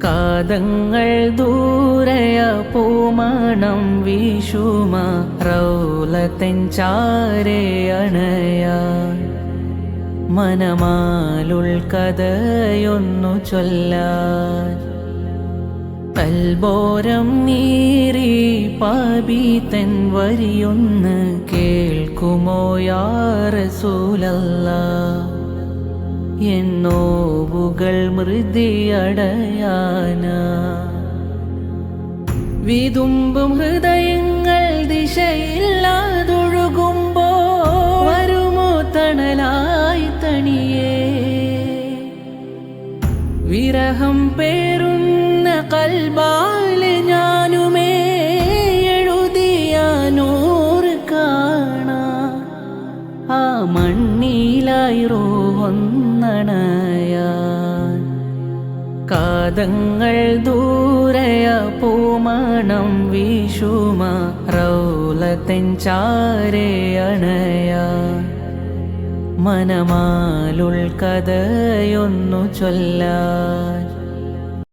കാതങ്ങൾ ദൂരയ പൂമണം വീശുമ റൗലത്തിൻ ചാരെ അണയാൻ മനമാലുൾ കഥയൊന്നു ചൊല്ലാൻ കൽബോരം നീറി പാപീതൻ വരിയൊന്ന് കേൾക്കുമോ യാ റസൂലല്ലാഹ് എന്നോവുകൾ മൃതിയടയാന വിതുമ്പും ഹൃദയങ്ങൾ ദിശയില്ലാതൊഴുകുമ്പോ വരുമോ തണലായി തണിയേ വിരഹം പേറുന്ന കൽബാലെ ഞാനുമേ എഴുതിയ നൂറ് കാണാം ആ മണ്ണിലായി റൂഹൊന്നണയാൻ കാതങ്ങൾ ദൂരയ പൂമണം വീശുമ റൗലത്തിൻ ചാരെ അണയാൻ മനമാലുൾ കഥയൊന്നു ചൊല്ലാൻ